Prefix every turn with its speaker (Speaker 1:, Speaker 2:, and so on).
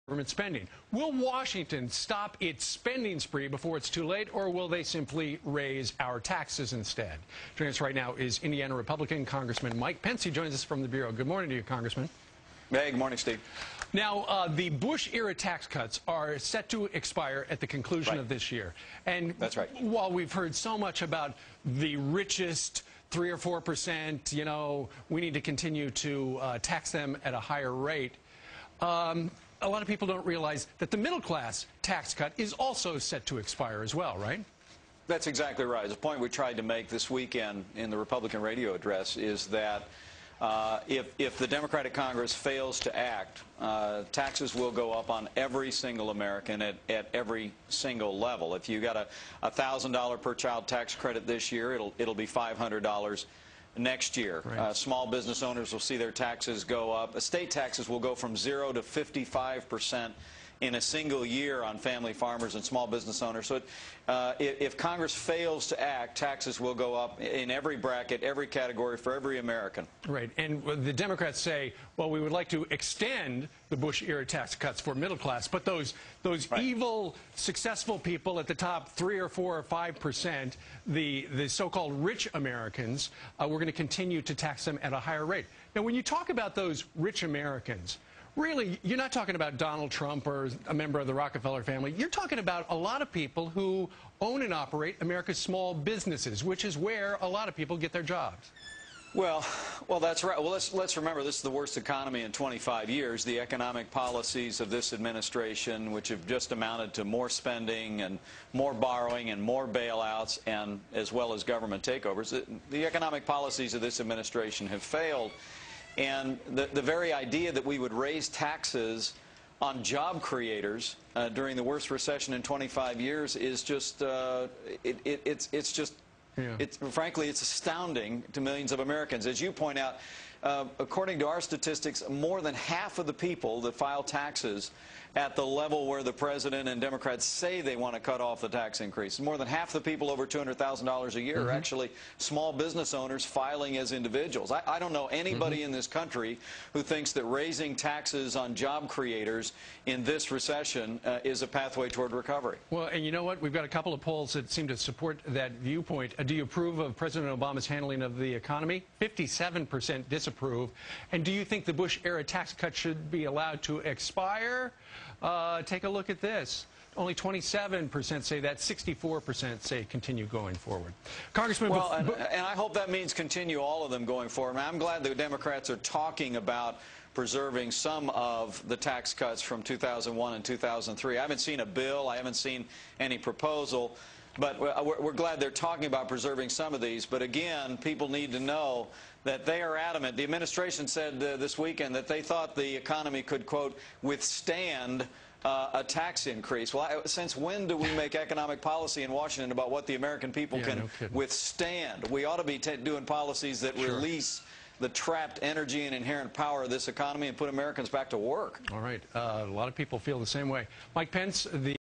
Speaker 1: government spending. Will Washington stop its spending spree before it's too late, or will they simply raise our taxes instead? Joining us right now is Indiana Republican Congressman Mike Pence. He joins us from the Bureau. Good morning to you, Congressman.
Speaker 2: Hey, good morning, Steve.
Speaker 1: Now, the Bush-era tax cuts are set to expire at the conclusion of this year. And
Speaker 2: that's right.
Speaker 1: While we've heard so much about the richest 3 or 4%, you know, we need to continue to tax them at a higher rate. A lot of people don't realize that the middle-class tax cut is also set to expire as well, right?
Speaker 2: That's exactly right. The point we tried to make this weekend in the Republican radio address is that if the Democratic Congress fails to act, taxes will go up on every single American at every single level. If you got a $1,000 per child tax credit this year, it'll be $500 next year.
Speaker 1: Right.
Speaker 2: Small business owners will see their taxes go up. Estate taxes will go from 0 to 55% in a single year on family farmers and small business owners. So if Congress fails to act, taxes will go up in every bracket, every category for every American.
Speaker 1: Right. And the Democrats say, well, we would like to extend the Bush-era tax cuts for middle class, but those
Speaker 2: right.
Speaker 1: evil, successful people at the top 3 or 4 or 5%, the so-called rich Americans, we're going to continue to tax them at a higher rate. Now, when you talk about those rich Americans, really, you're not talking about Donald Trump or a member of the Rockefeller family. You're talking about a lot of people who own and operate America's small businesses, which is where a lot of people get their jobs.
Speaker 2: Well, that's right. Well, let's remember this is the worst economy in 25 years. The economic policies of this administration, which have just amounted to more spending and more borrowing and more bailouts, and as well as government takeovers, the economic policies of this administration have failed. And the very idea that we would raise taxes on job creators during the worst recession in 25 years is just, frankly, it's astounding to millions of Americans. As you point out, according to our statistics, more than half of the people that file taxes at the level where the president and Democrats say they want to cut off the tax increase, more than half the people over $200,000 a year are actually small business owners filing as individuals. I don't know anybody in this country who thinks that raising taxes on job creators in this recession is a pathway toward recovery.
Speaker 1: Well, and you know what? We've got a couple of polls that seem to support that viewpoint. Do you approve of President Obama's handling of the economy? 57% disapprove. And do you think the Bush-era tax cut should be allowed to expire? Take a look at this. Only 27% say that. 64% say continue going forward. Congressman,
Speaker 2: well, and I hope that means continue all of them going forward. I'm glad the Democrats are talking about preserving some of the tax cuts from 2001 and 2003. I haven't seen a bill. I haven't seen any proposal. But we're glad they're talking about preserving some of these. But again, people need to know that they are adamant. The administration said this weekend that they thought the economy could, quote, withstand a tax increase. Well, since when do we make economic policy in Washington about what the American people can withstand? We ought to be doing policies that release the trapped energy and inherent power of this economy and put Americans back to work.
Speaker 1: All right. A lot of people feel the same way. Mike Pence, the